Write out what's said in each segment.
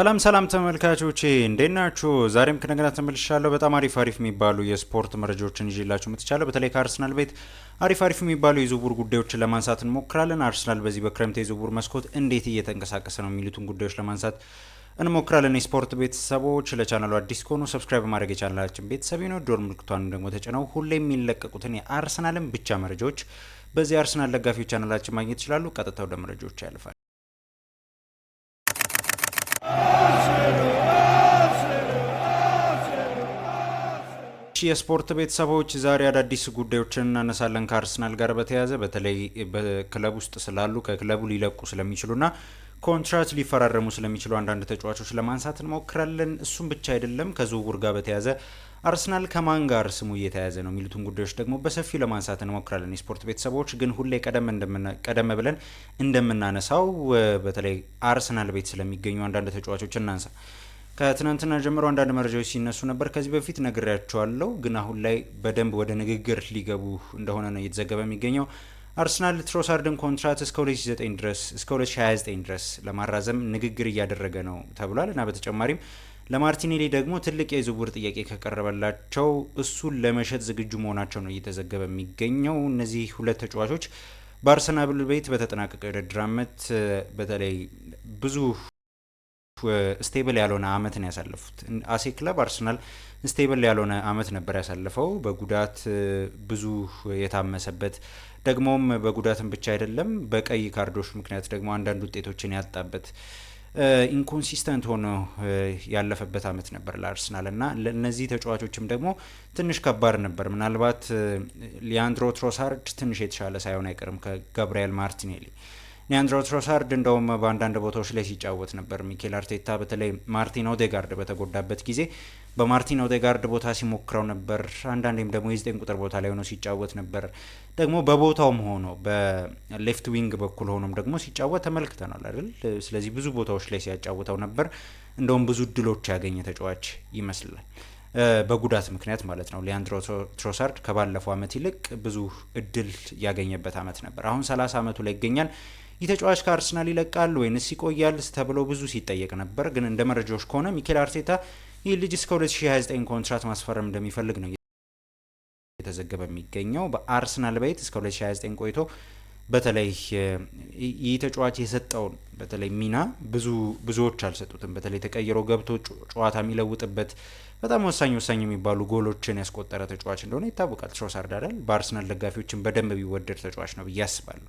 ሰላም ተመልካቾቼ እንዴት ናችሁ? ዛሬም ከነገና ተመልሻለሁ። በጣም አሪፍ የሚባሉ የስፖርት መረጃዎችን ይዤላችሁ መጥቻለሁ። በተለይ ከአርሰናል ቤት አሪፍ የሚባሉ የዝውውር ጉዳዮችን ለማንሳት እንሞክራለን። አርሰናል በዚህ በክረምት የዝውውር መስኮት እንዴት እየተንቀሳቀሰ ነው የሚሉትን ጉዳዮች ለማንሳት እንሞክራለን። የስፖርት ቤተሰቦች ለቻናሉ አዲስ ከሆኑ ሰብስክራይብ ማድረግ የቻናላችን ቤተሰብ ነው። ዶር ምልክቷን ደግሞ ተጭነው ሁሌም የሚለቀቁትን የአርሰናልን ብቻ መረጃዎች በዚህ አርሰናል ደጋፊዎች ቻናላችን ማግኘት ይችላሉ። ቀጥታ ወደ መረጃዎች ያልፋል። የስፖርት ቤተሰቦች ዛሬ አዳዲስ ጉዳዮችን እናነሳለን ከአርሰናል ጋር በተያያዘ በተለይ በክለብ ውስጥ ስላሉ ከክለቡ ሊለቁ ስለሚችሉና ኮንትራት ሊፈራረሙ ስለሚችሉ አንዳንድ ተጫዋቾች ለማንሳት እንሞክራለን። እሱም ብቻ አይደለም፣ ከዝውውር ጋር በተያያዘ አርሰናል ከማን ጋር ስሙ እየተያያዘ ነው የሚሉትን ጉዳዮች ደግሞ በሰፊው ለማንሳት እንሞክራለን። የስፖርት ቤተሰቦች ግን ሁሌ ቀደም ብለን እንደምናነሳው በተለይ አርሰናል ቤት ስለሚገኙ አንዳንድ ተጫዋቾች እናንሳ። ከትናንትና ጀምሮ አንዳንድ መረጃዎች ሲነሱ ነበር። ከዚህ በፊት ነግሬያቸዋለሁ፣ ግን አሁን ላይ በደንብ ወደ ንግግር ሊገቡ እንደሆነ ነው እየተዘገበ የሚገኘው። አርሰናል ትሮሳርድን ኮንትራት እስከ 2029 ድረስ ለማራዘም ንግግር እያደረገ ነው ተብሏል እና በተጨማሪም ለማርቲኔሊ ደግሞ ትልቅ የዝውውር ጥያቄ ከቀረበላቸው እሱን ለመሸጥ ዝግጁ መሆናቸው ነው እየተዘገበ የሚገኘው። እነዚህ ሁለት ተጫዋቾች በአርሰናል ቤት በተጠናቀቀ የውድድር ዓመት በተለይ ብዙ ስቴብል ያልሆነ አመት ነው ያሳለፉት። አሴ ክለብ አርሰናል ስቴብል ያልሆነ አመት ነበር ያሳለፈው። በጉዳት ብዙ የታመሰበት ደግሞም በጉዳትም ብቻ አይደለም በቀይ ካርዶች ምክንያት ደግሞ አንዳንድ ውጤቶችን ያጣበት ኢንኮንሲስተንት ሆኖ ያለፈበት አመት ነበር ለአርሰናል እና ለእነዚህ ተጫዋቾችም ደግሞ ትንሽ ከባድ ነበር። ምናልባት ሊያንድሮ ትሮሳርድ ትንሽ የተሻለ ሳይሆን አይቀርም ከጋብሪኤል ማርቲኔሊ። ሊያንድሮ ትሮሳርድ እንደውም በአንዳንድ ቦታዎች ላይ ሲጫወት ነበር። ሚኬል አርቴታ በተለይ ማርቲን ኦዴጋርድ በተጎዳበት ጊዜ በማርቲን ኦዴጋርድ ቦታ ሲሞክረው ነበር። አንዳንዴም ደግሞ የ9 ቁጥር ቦታ ላይ ሆኖ ሲጫወት ነበር። ደግሞ በቦታውም ሆኖ በሌፍት ዊንግ በኩል ሆኖም ደግሞ ሲጫወት ተመልክተናል አይደል? ስለዚህ ብዙ ቦታዎች ላይ ሲያጫውተው ነበር። እንደውም ብዙ እድሎች ያገኘ ተጫዋች ይመስላል በጉዳት ምክንያት ማለት ነው። ሊያንድሮ ትሮሳርድ ከባለፈው አመት ይልቅ ብዙ እድል ያገኘበት አመት ነበር። አሁን 30 አመቱ ላይ ይገኛል። ይህ ተጫዋች ከአርሰናል ይለቃል ወይንስ ይቆያል ተብሎ ብዙ ሲጠየቅ ነበር። ግን እንደ መረጃዎች ከሆነ ሚኬል አርቴታ ይህ ልጅ እስከ 2029 ኮንትራት ማስፈረም እንደሚፈልግ ነው የተዘገበ የሚገኘው። በአርሰናል ቤት እስከ 2029 ቆይቶ በተለይ ይህ ተጫዋች የሰጠውን በተለይ ሚና ብዙዎች አልሰጡትም። በተለይ ተቀይሮ ገብቶ ጨዋታ የሚለውጥበት በጣም ወሳኝ የሚባሉ ጎሎችን ያስቆጠረ ተጫዋች እንደሆነ ይታወቃል። ትሮሳርድ አይደል? በአርሰናል ደጋፊዎችን በደንብ ቢወደድ ተጫዋች ነው ብዬ አስባለሁ።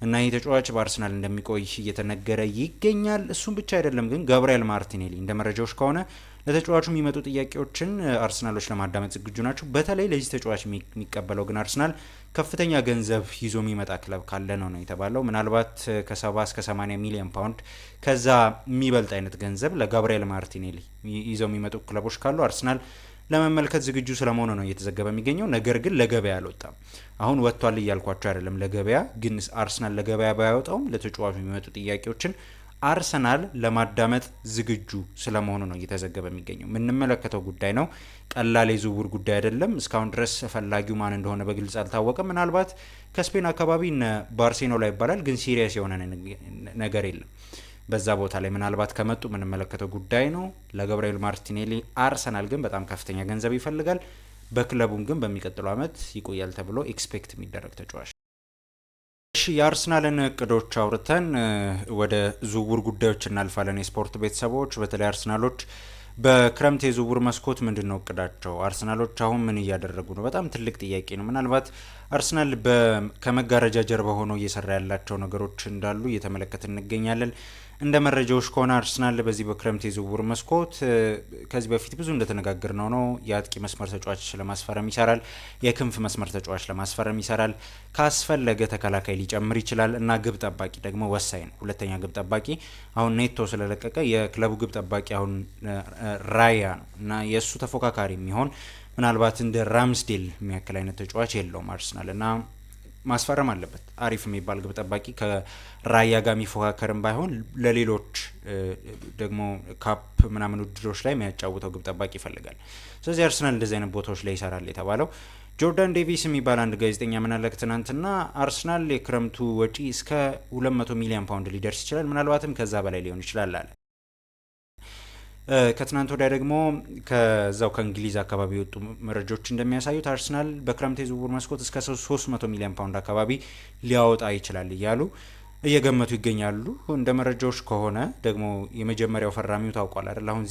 እና ይህ ተጫዋች በአርሰናል እንደሚቆይ እየተነገረ ይገኛል። እሱም ብቻ አይደለም ግን ጋብሪኤል ማርቲኔሊ እንደ መረጃዎች ከሆነ ለተጫዋቹ የሚመጡ ጥያቄዎችን አርሰናሎች ለማዳመጥ ዝግጁ ናቸው። በተለይ ለዚህ ተጫዋች የሚቀበለው ግን አርሰናል ከፍተኛ ገንዘብ ይዞ የሚመጣ ክለብ ካለ ነው የተባለው። ምናልባት ከ70 እስከ 80 ሚሊዮን ፓውንድ ከዛ የሚበልጥ አይነት ገንዘብ ለጋብሪኤል ማርቲኔሊ ይዘው የሚመጡ ክለቦች ካሉ አርሰናል ለመመልከት ዝግጁ ስለመሆኑ ነው እየተዘገበ የሚገኘው። ነገር ግን ለገበያ አልወጣም። አሁን ወጥቷል እያልኳቸው አይደለም። ለገበያ ግን አርሰናል ለገበያ ባያወጣውም ለተጫዋቹ የሚመጡ ጥያቄዎችን አርሰናል ለማዳመጥ ዝግጁ ስለመሆኑ ነው እየተዘገበ የሚገኘው። የምንመለከተው ጉዳይ ነው። ቀላል የዝውውር ጉዳይ አይደለም። እስካሁን ድረስ ፈላጊው ማን እንደሆነ በግልጽ አልታወቀም። ምናልባት ከስፔን አካባቢ እነ ባርሴሎና ይባላል፣ ግን ሲሪየስ የሆነ ነገር የለም በዛ ቦታ ላይ። ምናልባት ከመጡ የምንመለከተው ጉዳይ ነው። ለጋብሪኤል ማርቲኔሊ አርሰናል ግን በጣም ከፍተኛ ገንዘብ ይፈልጋል። በክለቡም ግን በሚቀጥለው አመት ይቆያል ተብሎ ኤክስፔክት የሚደረግ ተጫዋች። የአርሰናልን እቅዶች አውርተን ወደ ዝውውር ጉዳዮች እናልፋለን። የስፖርት ቤተሰቦች በተለይ አርሰናሎች በክረምት የዝውውር መስኮት ምንድን ነው እቅዳቸው? አርሰናሎች አሁን ምን እያደረጉ ነው? በጣም ትልቅ ጥያቄ ነው። ምናልባት አርሰናል ከመጋረጃ ጀርባ ሆኖ እየሰራ ያላቸው ነገሮች እንዳሉ እየተመለከት እንገኛለን። እንደ መረጃዎች ከሆነ አርሰናል በዚህ በክረምት የዝውውር መስኮት ከዚህ በፊት ብዙ እንደተነጋገር ነው የአጥቂ መስመር ተጫዋች ለማስፈረም ይሰራል። የክንፍ መስመር ተጫዋች ለማስፈረም ይሰራል። ካስፈለገ ተከላካይ ሊጨምር ይችላል እና ግብ ጠባቂ ደግሞ ወሳኝ ነው። ሁለተኛ ግብ ጠባቂ አሁን ኔቶ ስለለቀቀ የክለቡ ግብ ጠባቂ አሁን ራያ ነው እና የእሱ ተፎካካሪ የሚሆን ምናልባት እንደ ራምስዴል የሚያክል አይነት ተጫዋች የለውም አርሰናል እና ማስፈረም አለበት። አሪፍ የሚባል ግብ ጠባቂ ከራያ ጋር የሚፎካከርም ባይሆን ለሌሎች ደግሞ ካፕ ምናምን ውድድሮች ላይ የሚያጫውተው ግብ ጠባቂ ይፈልጋል። ስለዚህ አርሰናል እንደዚህ አይነት ቦታዎች ላይ ይሰራል የተባለው ጆርዳን ዴቪስ የሚባል አንድ ጋዜጠኛ ምናለክ ትናንትና አርሰናል የክረምቱ ወጪ እስከ 200 ሚሊዮን ፓውንድ ሊደርስ ይችላል፣ ምናልባትም ከዛ በላይ ሊሆን ይችላል አለ። ከትናንት ወዲያ ደግሞ ከዛው ከእንግሊዝ አካባቢ የወጡ መረጃዎች እንደሚያሳዩት አርሰናል በክረምት የዝውውር መስኮት እስከ 300 ሚሊዮን ፓውንድ አካባቢ ሊያወጣ ይችላል እያሉ እየገመቱ ይገኛሉ። እንደ መረጃዎች ከሆነ ደግሞ የመጀመሪያው ፈራሚው ታውቋል አይደል? አሁን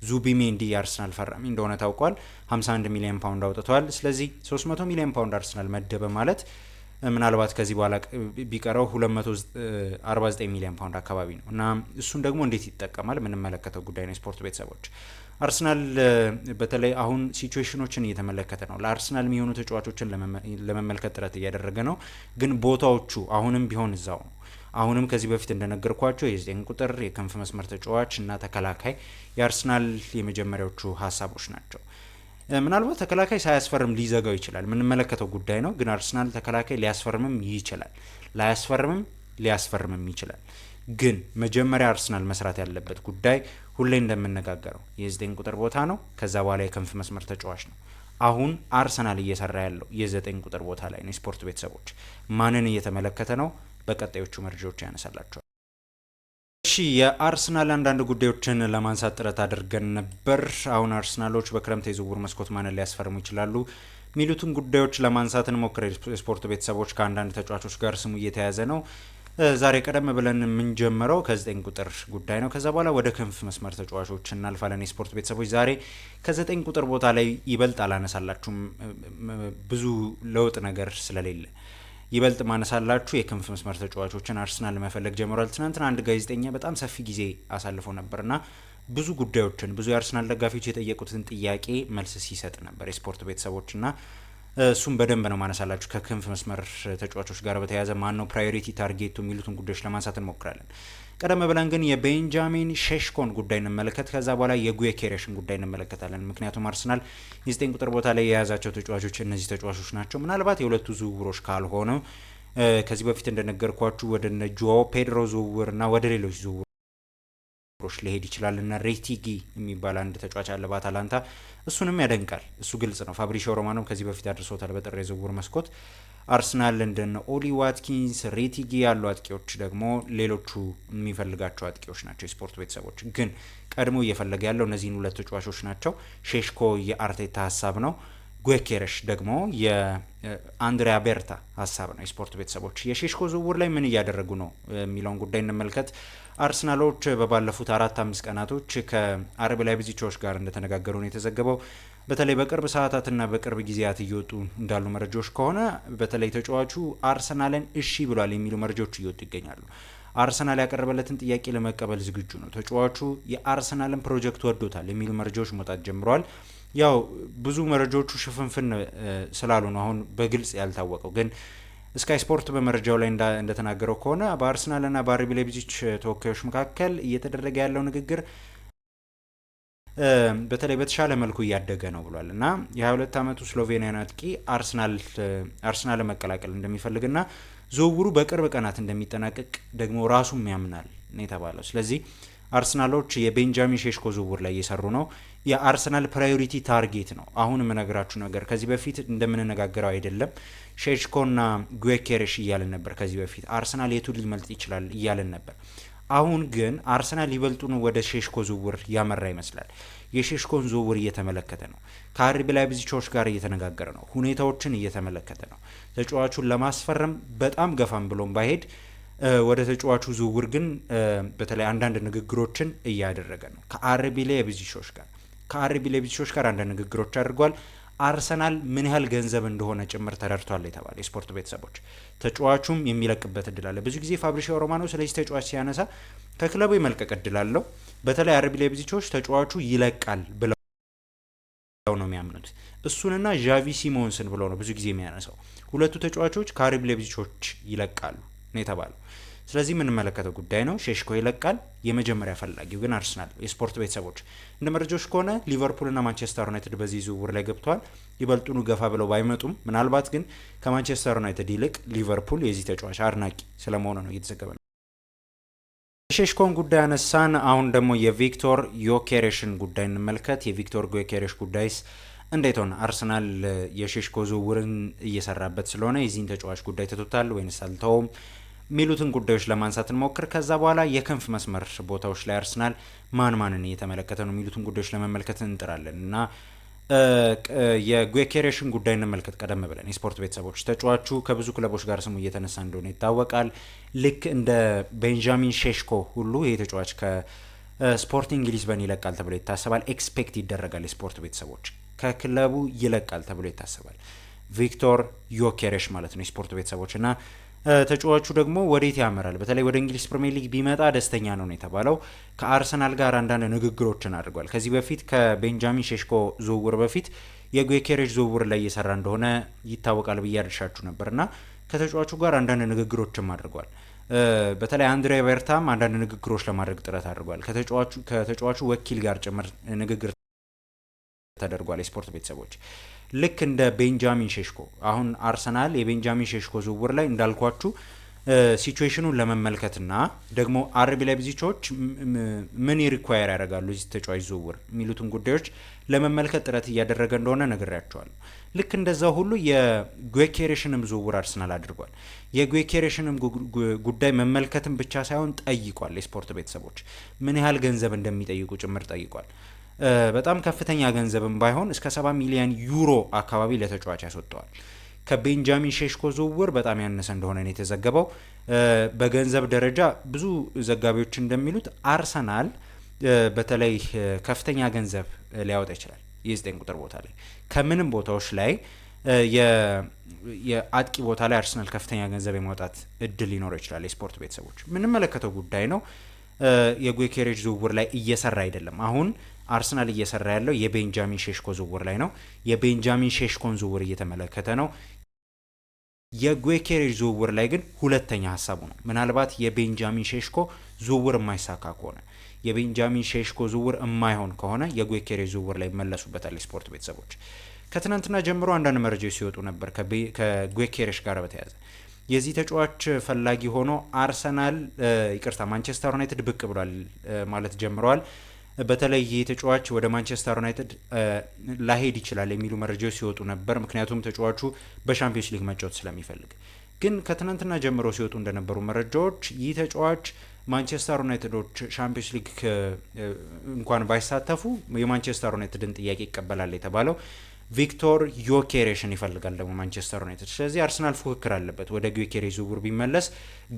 ዙቢሜንዲ የአርሰናል ፈራሚ እንደሆነ ታውቋል። 51 ሚሊዮን ፓውንድ አውጥቷል። ስለዚህ 300 ሚሊዮን ፓውንድ አርሰናል መደበ ማለት ምናልባት ከዚህ በኋላ ቢቀረው 249 ሚሊዮን ፓውንድ አካባቢ ነው እና እሱን ደግሞ እንዴት ይጠቀማል የምንመለከተው ጉዳይ ነው። ስፖርት ቤተሰቦች አርሰናል በተለይ አሁን ሲቹዌሽኖችን እየተመለከተ ነው። ለአርሰናል የሚሆኑ ተጫዋቾችን ለመመልከት ጥረት እያደረገ ነው። ግን ቦታዎቹ አሁንም ቢሆን እዛው ነው። አሁንም ከዚህ በፊት እንደነገርኳቸው የ9 ቁጥር የክንፍ መስመር ተጫዋች እና ተከላካይ የአርሰናል የመጀመሪያዎቹ ሀሳቦች ናቸው። ምናልባት ተከላካይ ሳያስፈርም ሊዘጋው ይችላል፣ የምንመለከተው ጉዳይ ነው። ግን አርሰናል ተከላካይ ሊያስፈርምም ይችላል፣ ላያስፈርምም ሊያስፈርምም ይችላል። ግን መጀመሪያ አርሰናል መስራት ያለበት ጉዳይ ሁሌ እንደምነጋገረው የ9 ቁጥር ቦታ ነው። ከዛ በኋላ የክንፍ መስመር ተጫዋች ነው። አሁን አርሰናል እየሰራ ያለው የ9 ቁጥር ቦታ ላይ ነው። የስፖርት ቤተሰቦች ማንን እየተመለከተ ነው? በቀጣዮቹ መረጃዎች ያነሳላቸዋል። እሺ የአርሰናል አንዳንድ ጉዳዮችን ለማንሳት ጥረት አድርገን ነበር። አሁን አርሰናሎች በክረምት የዝውውር መስኮት ማንን ሊያስፈርሙ ይችላሉ ሚሉትን ጉዳዮች ለማንሳት እንሞክር። የስፖርት ቤተሰቦች ከአንዳንድ ተጫዋቾች ጋር ስሙ እየተያዘ ነው። ዛሬ ቀደም ብለን የምንጀምረው ከ9 ቁጥር ጉዳይ ነው። ከዛ በኋላ ወደ ክንፍ መስመር ተጫዋቾች እናልፋለን። የስፖርት ቤተሰቦች ዛሬ ከ9 ቁጥር ቦታ ላይ ይበልጥ አላነሳላችሁም፣ ብዙ ለውጥ ነገር ስለሌለ ይበልጥ ማነሳላችሁ የክንፍ መስመር ተጫዋቾችን አርሰናል መፈለግ ጀምሯል። ትናንትና አንድ ጋዜጠኛ በጣም ሰፊ ጊዜ አሳልፎ ነበርና ብዙ ጉዳዮችን ብዙ የአርሰናል ደጋፊዎች የጠየቁትን ጥያቄ መልስ ሲሰጥ ነበር የስፖርት ቤተሰቦችና እሱም በደንብ ነው ማነሳላችሁ። ከክንፍ መስመር ተጫዋቾች ጋር በተያያዘ ማን ነው ፕራዮሪቲ ታርጌቱ የሚሉትን ጉዳዮች ለማንሳት እንሞክራለን። ቀደም ብለን ግን የቤንጃሚን ሼሽኮን ጉዳይ እንመለከት። ከዛ በኋላ የጉኬሬሽን ጉዳይ እንመለከታለን። ምክንያቱም አርሰናል የ9 ቁጥር ቦታ ላይ የያዛቸው ተጫዋቾች እነዚህ ተጫዋቾች ናቸው። ምናልባት የሁለቱ ዝውውሮች ካልሆነ ከዚህ በፊት እንደነገርኳችሁ ወደ ጆዋው ፔድሮ ዝውውር እና ወደ ሌሎች ዝውውሮች ሊሄድ ይችላል እና ሬቲጊ የሚባል አንድ ተጫዋች አለ በአታላንታ፣ እሱንም ያደንቃል። እሱ ግልጽ ነው። ፋብሪሲዮ ሮማኖም ከዚህ በፊት አድርሶታል በጥር የዝውውር መስኮት። አርሰናል እንደነ ኦሊ ዋትኪንስ፣ ሬቲጊ ያሉ አጥቂዎች ደግሞ ሌሎቹ የሚፈልጋቸው አጥቂዎች ናቸው። የስፖርት ቤተሰቦች ግን ቀድሞ እየፈለገ ያለው እነዚህን ሁለት ተጫዋቾች ናቸው። ሼሽኮ የአርቴታ ሀሳብ ነው። ጉኬሬሽ ደግሞ የአንድሪያ ቤርታ ሀሳብ ነው። የስፖርት ቤተሰቦች የሼሽኮ ዝውውር ላይ ምን እያደረጉ ነው የሚለውን ጉዳይ እንመልከት። አርሰናሎች በባለፉት 4-5 ቀናቶች ከአርቢ ላይፕዚጎች ጋር እንደተነጋገሩ ነው የተዘገበው። በተለይ በቅርብ ሰዓታትና በቅርብ ጊዜያት እየወጡ እንዳሉ መረጃዎች ከሆነ በተለይ ተጫዋቹ አርሰናልን እሺ ብሏል የሚሉ መረጃዎች እየወጡ ይገኛሉ። አርሰናል ያቀረበለትን ጥያቄ ለመቀበል ዝግጁ ነው፣ ተጫዋቹ የአርሰናልን ፕሮጀክት ወዶታል የሚሉ መረጃዎች መውጣት ጀምረዋል። ያው ብዙ መረጃዎቹ ሽፍንፍን ስላሉ ነው አሁን በግልጽ ያልታወቀው። ግን ስካይ ስፖርት በመረጃው ላይ እንደተናገረው ከሆነ በአርሰናልና በአርቢ ላይፕዚግ ተወካዮች መካከል እየተደረገ ያለው ንግግር በተለይ በተሻለ መልኩ እያደገ ነው ብሏል እና የ22 ዓመቱ ስሎቬኒያን አጥቂ አርሰናል መቀላቀል እንደሚፈልግና ዝውውሩ በቅርብ ቀናት እንደሚጠናቀቅ ደግሞ ራሱም ያምናል ነው የተባለው። ስለዚህ አርሰናሎች የቤንጃሚን ሼሽኮ ዝውውር ላይ እየሰሩ ነው። የአርሰናል ፕራዮሪቲ ታርጌት ነው። አሁን የምነግራችሁ ነገር ከዚህ በፊት እንደምንነጋገረው አይደለም። ሼሽኮና ጉኬሬሽ እያልን ነበር ከዚህ በፊት። አርሰናል የቱ ሊመልጥ ይችላል እያልን ነበር። አሁን ግን አርሰናል ይበልጡን ወደ ሼሽኮ ዝውውር ያመራ ይመስላል። የሼሽኮን ዝውውር እየተመለከተ ነው። ከአርቢ ላይፕዚጎች ጋር እየተነጋገረ ነው። ሁኔታዎችን እየተመለከተ ነው። ተጫዋቹን ለማስፈረም በጣም ገፋም ብሎም ባይሄድ ወደ ተጫዋቹ ዝውውር ግን በተለይ አንዳንድ ንግግሮችን እያደረገ ነው። ከአርቢ ላይፕዚጎች ጋር አንዳንድ ንግግሮች አድርጓል። አርሰናል ምን ያህል ገንዘብ እንደሆነ ጭምር ተረድቷል የተባለ የስፖርት ቤተሰቦች ተጫዋቹም የሚለቅበት እድል አለ። ብዙ ጊዜ ፋብሪሲዮ ሮማኖ ስለዚህ ተጫዋች ሲያነሳ ከክለቡ የመልቀቅ እድል አለው። በተለይ አርቢ ላይፕዚጎች ተጫዋቹ ይለቃል ብለው ነው የሚያምኑት። እሱንና ዣቪ ሲሞንስን ብለው ነው ብዙ ጊዜ የሚያነሳው። ሁለቱ ተጫዋቾች ከአርቢ ላይፕዚጎች ይለቃሉ ነው የተባለው። ስለዚህ የምንመለከተው ጉዳይ ነው። ሼሽኮ ይለቃል። የመጀመሪያ ፈላጊው ግን አርሰናል። የስፖርት ቤተሰቦች እንደ መረጃዎች ከሆነ ሊቨርፑልና ማንቸስተር ዩናይትድ በዚህ ዝውውር ላይ ገብተዋል። ይበልጡኑ ገፋ ብለው ባይመጡም ምናልባት ግን ከማንቸስተር ዩናይትድ ይልቅ ሊቨርፑል የዚህ ተጫዋች አድናቂ ስለመሆኑ ነው እየተዘገበ ነው። የሼሽኮን ጉዳይ አነሳን። አሁን ደግሞ የቪክቶር ዮኬሬሽን ጉዳይ እንመልከት። የቪክቶር ዮኬሬሽ ጉዳይስ እንዴት ሆነ? አርሰናል የሼሽኮ ዝውውርን እየሰራበት ስለሆነ የዚህን ተጫዋች ጉዳይ ትቶታል ወይንስ አልተውም? ሚሉትን ጉዳዮች ለማንሳት እንሞክር። ከዛ በኋላ የክንፍ መስመር ቦታዎች ላይ አርሰናል ማንን እየተመለከተ ነው ሚሉትን ጉዳዮች ለመመልከት እንጥራለን እና የጉኬሬሽን ጉዳይ እንመልከት። ቀደም ብለን የስፖርት ቤተሰቦች ተጫዋቹ ከብዙ ክለቦች ጋር ስሙ እየተነሳ እንደሆነ ይታወቃል። ልክ እንደ ቤንጃሚን ሼሽኮ ሁሉ ይህ ተጫዋች ከስፖርቲንግ ሊዝበን ይለቃል ተብሎ ይታሰባል። ኤክስፔክት ይደረጋል። የስፖርት ቤተሰቦች ከክለቡ ይለቃል ተብሎ ይታሰባል። ቪክቶር ዮኬሬሽ ማለት ነው የስፖርት ቤተሰቦች እና ተጫዋቹ ደግሞ ወዴት ያመራል? በተለይ ወደ እንግሊዝ ፕሪሚየር ሊግ ቢመጣ ደስተኛ ነው የተባለው። ከአርሰናል ጋር አንዳንድ ንግግሮችን አድርጓል። ከዚህ በፊት ከቤንጃሚን ሼሽኮ ዝውውር በፊት የጉኬሬሽ ዝውውር ላይ እየሰራ እንደሆነ ይታወቃል ብዬ አድርሻችሁ ነበርና ከተጫዋቹ ጋር አንዳንድ ንግግሮችም አድርጓል። በተለይ አንድሬ በርታም አንዳንድ ንግግሮች ለማድረግ ጥረት አድርጓል። ከተጫዋቹ ወኪል ጋር ጭምር ንግግር ተደርጓል። የስፖርት ቤተሰቦች ልክ እንደ ቤንጃሚን ሼሽኮ አሁን አርሰናል የቤንጃሚን ሼሽኮ ዝውውር ላይ እንዳልኳችሁ ሲቹዌሽኑን ለመመልከትና ደግሞ አርቢ ላይፕዚጎች ምን ሪኳየር ያደርጋሉ እዚህ ተጫዋች ዝውውር የሚሉትን ጉዳዮች ለመመልከት ጥረት እያደረገ እንደሆነ ነግሬያቸዋለሁ። ልክ እንደዛ ሁሉ የጉኬሬሽንም ዝውውር አርሰናል አድርጓል። የጉኬሬሽንም ጉዳይ መመልከትም ብቻ ሳይሆን ጠይቋል። የስፖርት ቤተሰቦች ምን ያህል ገንዘብ እንደሚጠይቁ ጭምር ጠይቋል። በጣም ከፍተኛ ገንዘብም ባይሆን እስከ 70 ሚሊዮን ዩሮ አካባቢ ለተጫዋች ያስወጣዋል። ከቤንጃሚን ሼሽኮ ዝውውር በጣም ያነሰ እንደሆነ ነው የተዘገበው። በገንዘብ ደረጃ ብዙ ዘጋቢዎች እንደሚሉት አርሰናል በተለይ ከፍተኛ ገንዘብ ሊያወጣ ይችላል። የ9 ቁጥር ቦታ ላይ ከምንም ቦታዎች ላይ የአጥቂ ቦታ ላይ አርሰናል ከፍተኛ ገንዘብ የማውጣት እድል ሊኖረው ይችላል። የስፖርት ቤተሰቦች ምንመለከተው ጉዳይ ነው። የጉኬሬሽ ዝውውር ላይ እየሰራ አይደለም። አሁን አርሰናል እየሰራ ያለው የቤንጃሚን ሼሽኮ ዝውውር ላይ ነው። የቤንጃሚን ሼሽኮን ዝውውር እየተመለከተ ነው። የጉኬሬሽ ዝውውር ላይ ግን ሁለተኛ ሀሳቡ ነው። ምናልባት የቤንጃሚን ሼሽኮ ዝውውር የማይሳካ ከሆነ የቤንጃሚን ሼሽኮ ዝውውር የማይሆን ከሆነ የጉኬሬሽ ዝውውር ላይ ይመለሱበታል። የስፖርት ቤተሰቦች ከትናንትና ጀምሮ አንዳንድ መረጃዎች ሲወጡ ነበር ከጉኬሬሽ ጋር በተያያዘ የዚህ ተጫዋች ፈላጊ ሆኖ አርሰናል ማንቸስተር ዩናይትድ ብቅ ብሏል ማለት ጀምረዋል። በተለይ ይህ ተጫዋች ወደ ማንቸስተር ዩናይትድ ላሄድ ይችላል የሚሉ መረጃዎች ሲወጡ ነበር። ምክንያቱም ተጫዋቹ በሻምፒዮንስ ሊግ መጫወት ስለሚፈልግ። ግን ከትናንትና ጀምሮ ሲወጡ እንደነበሩ መረጃዎች ይህ ተጫዋች ማንቸስተር ዩናይትዶች ሻምፒዮንስ ሊግ እንኳን ባይሳተፉ የማንቸስተር ዩናይትድን ጥያቄ ይቀበላል የተባለው ቪክቶር ዮኬሬሽን ይፈልጋል ደግሞ ማንቸስተር ዩናይትድ። ስለዚህ አርሰናል ፉክክር አለበት ወደ ዮኬሬሽ ዝውውር ቢመለስ።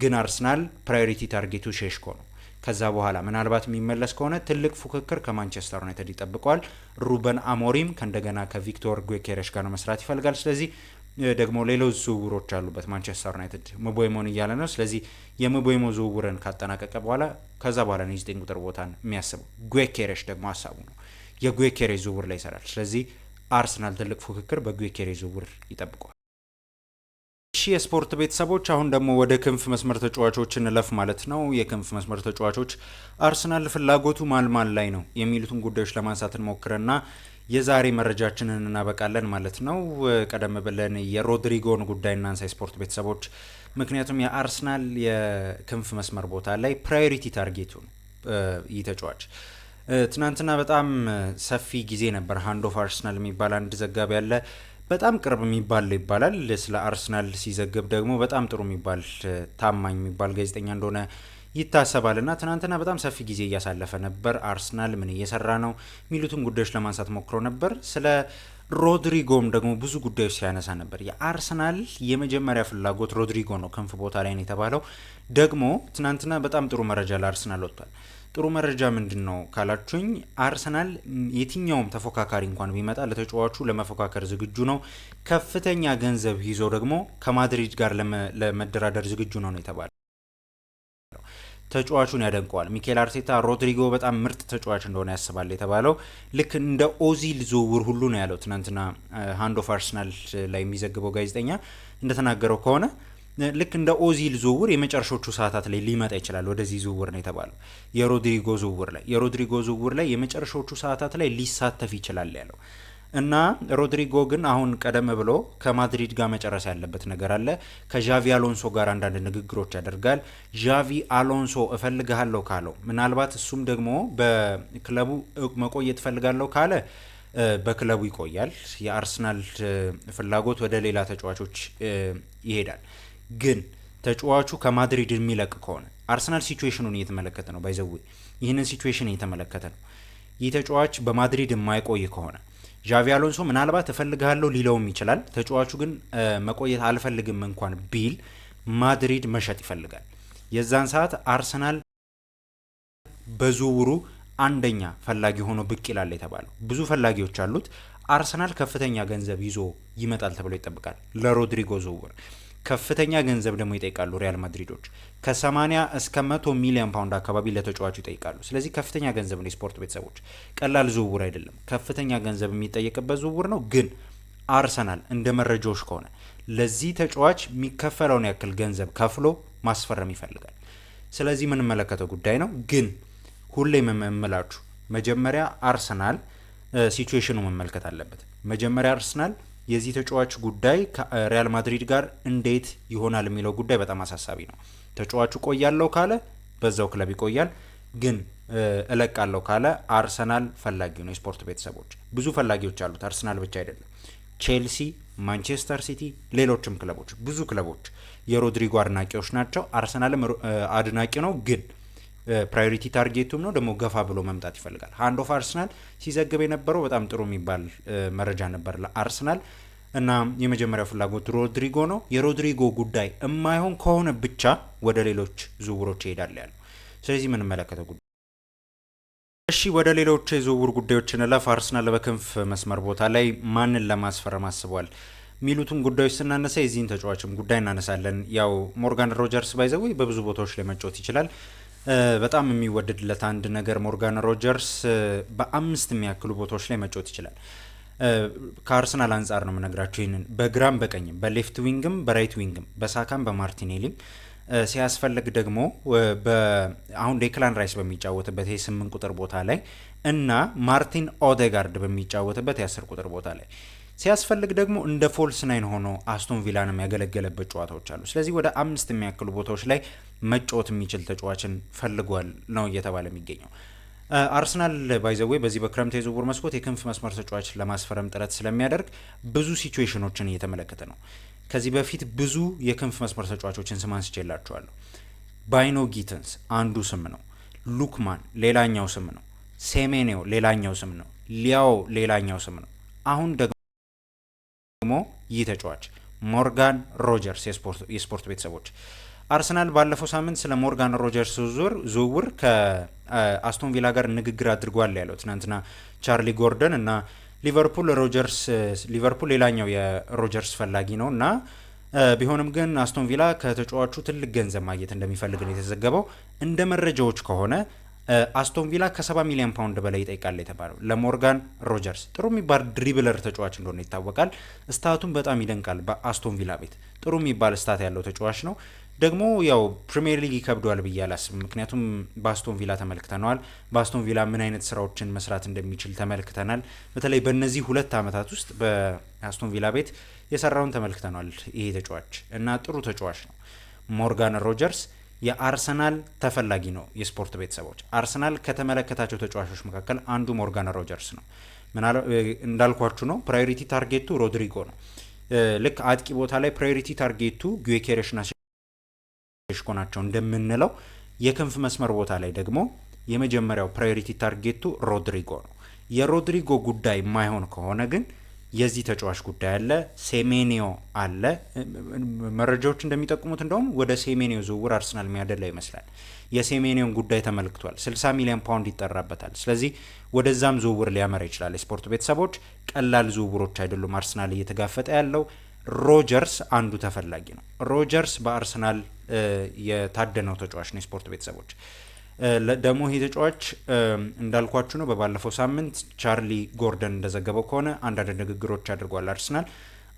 ግን አርሰናል ፕራዮሪቲ ታርጌቱ ሼሽኮ ነው። ከዛ በኋላ ምናልባት የሚመለስ ከሆነ ትልቅ ፉክክር ከማንቸስተር ዩናይትድ ይጠብቀዋል። ሩበን አሞሪም ከእንደገና ከቪክቶር ዮኬሬሽ ጋር መስራት ይፈልጋል። ስለዚህ ደግሞ ሌሎች ዝውውሮች አሉበት ማንቸስተር ዩናይትድ ምቦይሞን እያለ ነው። ስለዚህ የምቦይሞ ዝውውርን ካጠናቀቀ በኋላ ከዛ በኋላ ነው የ9 ቁጥር ቦታን የሚያስበው። ዮኬሬሽ ደግሞ ሀሳቡ ነው የዮኬሬሽ ዝውውር ላይ ይሰራል። ስለዚህ አርሰናል ትልቅ ፉክክር በዮኬሬሽ ዝውውር ይጠብቀዋል። እሺ የስፖርት ቤተሰቦች አሁን ደግሞ ወደ ክንፍ መስመር ተጫዋቾች እንለፍ ማለት ነው። የክንፍ መስመር ተጫዋቾች አርሰናል ፍላጎቱ ማን ላይ ነው የሚሉትን ጉዳዮች ለማንሳት እንሞክረና የዛሬ መረጃችንን እናበቃለን ማለት ነው። ቀደም ብለን የሮድሪጎን ጉዳይ እናንሳ የስፖርት ቤተሰቦች። ምክንያቱም የአርሰናል የክንፍ መስመር ቦታ ላይ ፕራዮሪቲ ታርጌቱ ነው ይህ ተጫዋች። ትናንትና በጣም ሰፊ ጊዜ ነበር ሃንድ ኦፍ አርሰናል የሚባል አንድ ዘጋቢ ያለ በጣም ቅርብ የሚባል ይባላል ስለ አርሰናል ሲዘግብ ደግሞ በጣም ጥሩ የሚባል ታማኝ የሚባል ጋዜጠኛ እንደሆነ ይታሰባል። እና ትናንትና በጣም ሰፊ ጊዜ እያሳለፈ ነበር። አርሰናል ምን እየሰራ ነው የሚሉትን ጉዳዮች ለማንሳት ሞክሮ ነበር። ስለ ሮድሪጎም ደግሞ ብዙ ጉዳዮች ሲያነሳ ነበር። የአርሰናል የመጀመሪያ ፍላጎት ሮድሪጎ ነው፣ ክንፍ ቦታ ላይ ነው የተባለው። ደግሞ ትናንትና በጣም ጥሩ መረጃ ለአርሰናል ወጥቷል። ጥሩ መረጃ ምንድን ነው ካላችሁኝ፣ አርሰናል የትኛውም ተፎካካሪ እንኳን ቢመጣ ለተጫዋቹ ለመፎካከር ዝግጁ ነው። ከፍተኛ ገንዘብ ይዞ ደግሞ ከማድሪድ ጋር ለመደራደር ዝግጁ ነው የተባለው። ተጫዋቹን ያደንቀዋል ሚኬል አርቴታ። ሮድሪጎ በጣም ምርጥ ተጫዋች እንደሆነ ያስባል የተባለው ልክ እንደ ኦዚል ዝውውር ሁሉ ነው ያለው። ትናንትና ሃንድ ኦፍ አርሰናል ላይ የሚዘግበው ጋዜጠኛ እንደተናገረው ከሆነ ልክ እንደ ኦዚል ዝውውር የመጨረሻዎቹ ሰዓታት ላይ ሊመጣ ይችላል ወደዚህ ዝውውር ነው የተባለው። የሮድሪጎ ዝውውር ላይ የመጨረሻዎቹ ሰዓታት ላይ ሊሳተፍ ይችላል ያለው እና ሮድሪጎ ግን አሁን ቀደም ብሎ ከማድሪድ ጋር መጨረስ ያለበት ነገር አለ። ከዣቪ አሎንሶ ጋር አንዳንድ ንግግሮች ያደርጋል። ዣቪ አሎንሶ እፈልግሃለሁ ካለው ምናልባት እሱም ደግሞ በክለቡ መቆየት እፈልጋለሁ ካለ በክለቡ ይቆያል። የአርሰናል ፍላጎት ወደ ሌላ ተጫዋቾች ይሄዳል። ግን ተጫዋቹ ከማድሪድ የሚለቅ ከሆነ አርሰናል ሲቹዌሽኑን እየተመለከተ ነው። ባይዘው ይህንን ሲቹዌሽን እየተመለከተ ነው። ይህ ተጫዋች በማድሪድ የማይቆይ ከሆነ ዣቪ አሎንሶ ምናልባት እፈልግሃለሁ ሊለውም ይችላል። ተጫዋቹ ግን መቆየት አልፈልግም እንኳን ቢል ማድሪድ መሸጥ ይፈልጋል። የዛን ሰዓት አርሰናል በዝውውሩ አንደኛ ፈላጊ ሆኖ ብቅ ይላል የተባለው። ብዙ ፈላጊዎች አሉት። አርሰናል ከፍተኛ ገንዘብ ይዞ ይመጣል ተብሎ ይጠብቃል። ለሮድሪጎ ዝውውር ከፍተኛ ገንዘብ ደግሞ ይጠይቃሉ ሪያል ማድሪዶች። ከ80 እስከ 100 ሚሊዮን ፓውንድ አካባቢ ለተጫዋቹ ይጠይቃሉ። ስለዚህ ከፍተኛ ገንዘብ ነው። የስፖርት ቤተሰቦች ቀላል ዝውውር አይደለም፣ ከፍተኛ ገንዘብ የሚጠየቅበት ዝውውር ነው። ግን አርሰናል እንደ መረጃዎች ከሆነ ለዚህ ተጫዋች የሚከፈለውን ያክል ገንዘብ ከፍሎ ማስፈረም ይፈልጋል። ስለዚህ የምንመለከተው ጉዳይ ነው። ግን ሁሌ የምምላችሁ መጀመሪያ አርሰናል ሲቹዌሽኑ መመልከት አለበት። መጀመሪያ አርሰናል የዚህ ተጫዋች ጉዳይ ከሪያል ማድሪድ ጋር እንዴት ይሆናል የሚለው ጉዳይ በጣም አሳሳቢ ነው። ተጫዋቹ ቆያለው ካለ በዛው ክለብ ይቆያል። ግን እለቃለው ካለ አርሰናል ፈላጊ ነው። የስፖርት ቤተሰቦች ብዙ ፈላጊዎች አሉት። አርሰናል ብቻ አይደለም። ቼልሲ፣ ማንቸስተር ሲቲ፣ ሌሎችም ክለቦች ብዙ ክለቦች የሮድሪጎ አድናቂዎች ናቸው። አርሰናልም አድናቂ ነው። ግን ፕራዮሪቲ ታርጌቱም ነው ደግሞ ገፋ ብሎ መምጣት ይፈልጋል። ሃንድ ኦፍ አርሰናል ሲዘግብ የነበረው በጣም ጥሩ የሚባል መረጃ ነበር ለአርሰናል እና የመጀመሪያው ፍላጎት ሮድሪጎ ነው። የሮድሪጎ ጉዳይ የማይሆን ከሆነ ብቻ ወደ ሌሎች ዝውውሮች ይሄዳል ያለው። ስለዚህ የምንመለከተው ጉዳይ እሺ፣ ወደ ሌሎች የዝውውር ጉዳዮች እንለፍ። አርሰናል በክንፍ መስመር ቦታ ላይ ማንን ለማስፈረም አስቧል ሚሉትን ጉዳዮች ስናነሳ የዚህን ተጫዋችም ጉዳይ እናነሳለን። ያው ሞርጋን ሮጀርስ ባይዘው በብዙ ቦታዎች ላይ መጫወት ይችላል። በጣም የሚወደድለት አንድ ነገር ሞርጋን ሮጀርስ በ5 የሚያክሉ ቦታዎች ላይ መጫወት ይችላል። ከአርሰናል አንጻር ነው የምነግራቸው ይህንን። በግራም በቀኝም በሌፍት ዊንግም በራይት ዊንግም በሳካም በማርቲኔሊም ሲያስፈልግ ደግሞ አሁን ዴክላን ራይስ በሚጫወትበት የ8 ቁጥር ቦታ ላይ እና ማርቲን ኦዴጋርድ በሚጫወትበት የ10 ቁጥር ቦታ ላይ ሲያስፈልግ ደግሞ እንደ ፎልስ ናይን ሆኖ አስቶን ቪላንም ያገለገለበት ጨዋታዎች አሉ። ስለዚህ ወደ 5 የሚያክሉ ቦታዎች ላይ መጫወት የሚችል ተጫዋችን ፈልጓል ነው እየተባለ የሚገኘው። አርሰናል ባይዘዌ በዚህ በክረምት የዝውውር መስኮት የክንፍ መስመር ተጫዋች ለማስፈረም ጥረት ስለሚያደርግ ብዙ ሲቹዌሽኖችን እየተመለከተ ነው። ከዚህ በፊት ብዙ የክንፍ መስመር ተጫዋቾችን ስም አንስቼላችኋለሁ። ባይኖ ጊተንስ አንዱ ስም ነው። ሉክማን ሌላኛው ስም ነው። ሴሜኔዮ ሌላኛው ስም ነው። ሊያኦ ሌላኛው ስም ነው። አሁን ደግሞ ይህ ተጫዋች ሞርጋን ሮጀርስ የስፖርት ቤተሰቦች አርሰናል ባለፈው ሳምንት ስለ ሞርጋን ሮጀርስ ዝውውር ከአስቶን ቪላ ጋር ንግግር አድርጓል ያለው ትናንትና ቻርሊ ጎርደን እና ሊቨርፑል ሌላኛው የሮጀርስ ፈላጊ ነው እና ቢሆንም ግን አስቶን ቪላ ከተጫዋቹ ትልቅ ገንዘብ ማግኘት እንደሚፈልግ ነው የተዘገበው። እንደ መረጃዎች ከሆነ አስቶን ቪላ ከ70 ሚሊዮን ፓውንድ በላይ ይጠይቃል የተባለው ለሞርጋን ሮጀርስ። ጥሩ የሚባል ድሪብለር ተጫዋች እንደሆነ ይታወቃል። ስታቱም በጣም ይደንቃል። በአስቶን ቪላ ቤት ጥሩ የሚባል ስታት ያለው ተጫዋች ነው። ደግሞ ያው ፕሪሚየር ሊግ ይከብደዋል ብዬ አላስብም። ምክንያቱም በአስቶን ቪላ ተመልክተነዋል። በአስቶን ቪላ ምን አይነት ስራዎችን መስራት እንደሚችል ተመልክተናል። በተለይ በእነዚህ 2 ዓመታት ውስጥ በአስቶን ቪላ ቤት የሰራውን ተመልክተናል ይሄ ተጫዋች እና ጥሩ ተጫዋች ነው። ሞርጋን ሮጀርስ የአርሰናል ተፈላጊ ነው። የስፖርት ቤተሰቦች አርሰናል ከተመለከታቸው ተጫዋቾች መካከል አንዱ ሞርጋን ሮጀርስ ነው። እንዳልኳችሁ ነው ፕራዮሪቲ ታርጌቱ ሮድሪጎ ነው። ልክ አጥቂ ቦታ ላይ ፕራዮሪቲ ታርጌቱ ጊዮኬሬሽና ሼሽኮ ናቸው እንደምንለው፣ የክንፍ መስመር ቦታ ላይ ደግሞ የመጀመሪያው ፕራዮሪቲ ታርጌቱ ሮድሪጎ ነው። የሮድሪጎ ጉዳይ የማይሆን ከሆነ ግን የዚህ ተጫዋች ጉዳይ አለ። ሴሜኒዮ አለ። መረጃዎች እንደሚጠቁሙት እንደውም ወደ ሴሜኒዮ ዝውውር አርሰናል የሚያደላ ይመስላል። የሴሜኒዮን ጉዳይ ተመልክቷል። 60 ሚሊዮን ፓውንድ ይጠራበታል። ስለዚህ ወደዛም ዝውውር ሊያመራ ይችላል። የስፖርት ቤተሰቦች ቀላል ዝውውሮች አይደሉም አርሰናል እየተጋፈጠ ያለው። ሮጀርስ አንዱ ተፈላጊ ነው። ሮጀርስ በአርሰናል የታደነው ተጫዋች ነው። የስፖርት ቤተሰቦች ደግሞ ይህ ተጫዋች እንዳልኳችሁ ነው። በባለፈው ሳምንት ቻርሊ ጎርደን እንደዘገበው ከሆነ አንዳንድ ንግግሮች አድርጓል። አርሰናል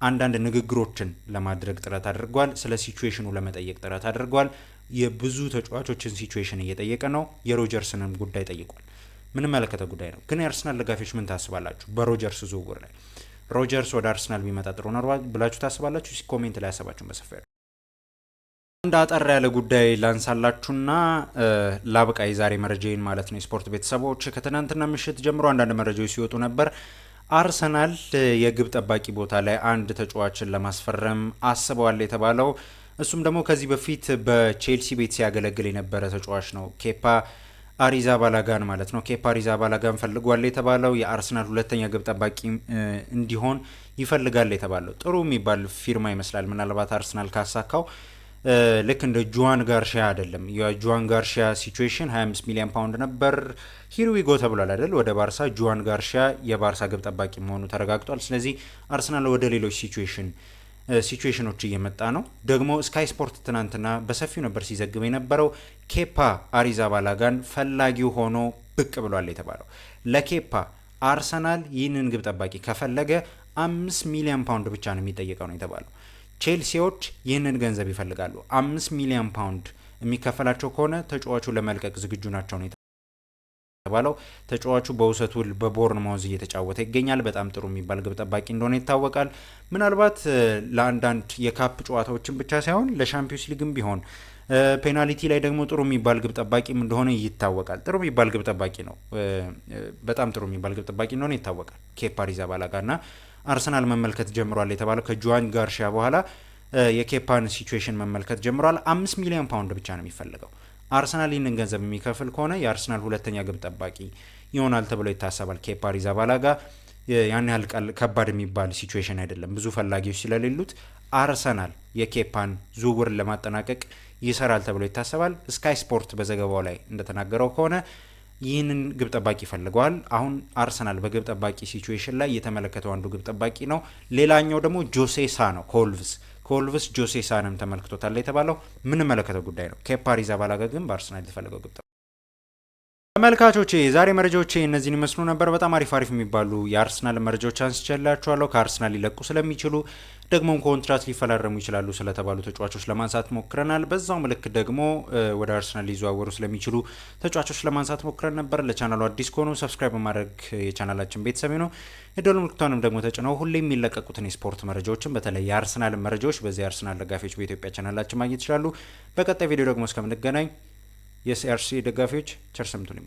አንዳንድ ንግግሮችን ለማድረግ ጥረት አድርጓል። ስለ ሲቹዌሽኑ ለመጠየቅ ጥረት አድርጓል። የብዙ ተጫዋቾችን ሲቹዌሽን እየጠየቀ ነው። የሮጀርስንም ጉዳይ ጠይቋል። ምንመለከተ ጉዳይ ነው። ግን የአርሰናል ደጋፊዎች ምን ታስባላችሁ በሮጀርስ ዝውውር ላይ? ሮጀርስ ወደ አርሰናል ቢመጣ ጥሩ ነው ብላችሁ ታስባላችሁ? ኮሜንት ላይ ሀሳባችሁን በሰፊው አንድ አጠር ያለ ጉዳይ ላንሳላችሁና ላብቃ የዛሬ መረጃዬን ማለት ነው። የስፖርት ቤተሰቦች ከትናንትና ምሽት ጀምሮ አንዳንድ መረጃዎች ሲወጡ ነበር። አርሰናል የግብ ጠባቂ ቦታ ላይ አንድ ተጫዋችን ለማስፈረም አስበዋል የተባለው እሱም ደግሞ ከዚህ በፊት በቼልሲ ቤት ሲያገለግል የነበረ ተጫዋች ነው። ኬፓ አሪዛባላጋን ማለት ነው። ኬፓ አሪዛባላጋን ፈልጓል የተባለው የአርሰናል ሁለተኛ ግብ ጠባቂ እንዲሆን ይፈልጋል የተባለው ጥሩ የሚባል ፊርማ ይመስላል። ምናልባት አርሰናል ካሳካው ልክ እንደ ጁዋን ጋርሺያ አይደለም። የጁዋን ጋርሺያ ሲቹዌሽን 25 ሚሊዮን ፓውንድ ነበር ሂርዊጎ ተብሏል አይደል ወደ ባርሳ። ጁዋን ጋርሺያ የባርሳ ግብ ጠባቂ መሆኑ ተረጋግጧል። ስለዚህ አርሰናል ወደ ሌሎች ሲቹዌሽኖች እየመጣ ነው። ደግሞ ስካይ ስፖርት ትናንትና በሰፊው ነበር ሲዘግብ የነበረው ኬፓ አሪዛባላጋን ፈላጊው ሆኖ ብቅ ብሏል የተባለው። ለኬፓ አርሰናል ይህንን ግብ ጠባቂ ከፈለገ 5 ሚሊዮን ፓውንድ ብቻ ነው የሚጠየቀው ነው የተባለው። ቼልሲዎች ይህንን ገንዘብ ይፈልጋሉ። 5 ሚሊዮን ፓውንድ የሚከፈላቸው ከሆነ ተጫዋቹ ለመልቀቅ ዝግጁ ናቸው ነው የተባለው። ተጫዋቹ በውሰት ውል በቦርንማውዝ እየተጫወተ ይገኛል። በጣም ጥሩ የሚባል ግብ ጠባቂ እንደሆነ ይታወቃል። ምናልባት ለአንዳንድ የካፕ ጨዋታዎችን ብቻ ሳይሆን ለሻምፒዮንስ ሊግም ቢሆን ፔናልቲ ላይ ደግሞ ጥሩ የሚባል ግብ ጠባቂም እንደሆነ ይታወቃል። ጥሩ የሚባል ግብ ጠባቂ ነው። በጣም ጥሩ የሚባል ግብ ጠባቂ እንደሆነ ይታወቃል። ኬፓ አሪዛባላጋ እና አርሰናል መመልከት ጀምሯል የተባለው ከጁዋን ጋርሺያ በኋላ የኬፓን ሲቹዌሽን መመልከት ጀምሯል። 5 ሚሊዮን ፓውንድ ብቻ ነው የሚፈልገው። አርሰናል ይህንን ገንዘብ የሚከፍል ከሆነ የአርሰናል ሁለተኛ ግብ ጠባቂ ይሆናል ተብሎ ይታሰባል። ኬፓ አሪዛባላጋ ያን ያህል ከባድ የሚባል ሲቹዌሽን አይደለም። ብዙ ፈላጊዎች ስለሌሉት አርሰናል የኬፓን ዝውውር ለማጠናቀቅ ይሰራል ተብሎ ይታሰባል። ስካይ ስፖርት በዘገባው ላይ እንደተናገረው ከሆነ ይህንን ግብ ጠባቂ ፈልገዋል። አሁን አርሰናል በግብ ጠባቂ ሲቹዌሽን ላይ የተመለከተው አንዱ ግብ ጠባቂ ነው። ሌላኛው ደግሞ ጆሴሳ ነው ከወልቭስ ጆሴሳንም ተመልክቶታል የተባለው ምንመለከተው ጉዳይ ነው። ኬፓ አሪዛባላጋ ግን በአርሰናል የተፈለገው ግብ ጠባቂ። ተመልካቾቼ የዛሬ መረጃዎቼ እነዚህን ይመስሉ ነበር። በጣም አሪፍ የሚባሉ የአርሰናል መረጃዎች አንስቼላችኋለሁ። ከአርሰናል ሊለቁ ስለሚችሉ ደግሞም ኮንትራት ሊፈራረሙ ይችላሉ ስለተባሉ ተጫዋቾች ለማንሳት ሞክረናል። በዛው ምልክ ደግሞ ወደ አርሰናል ሊዘዋወሩ ስለሚችሉ ተጫዋቾች ለማንሳት ሞክረን ነበር። ለቻናሉ አዲስ ከሆኑ ሰብስክራይብ በማድረግ የቻናላችን ቤተሰብ ነው። የደወል ምልክቷንም ደግሞ ተጭነው ሁሌ የሚለቀቁትን የስፖርት መረጃዎችን በተለይ የአርሰናል መረጃዎች በዚህ አርሰናል ደጋፊዎች በኢትዮጵያ ቻናላችን ማግኘት ይችላሉ። በቀጣይ ቪዲዮ ደግሞ እስከምንገናኝ የሲአርሲ ደጋፊዎች ቸር ሰንብቱ።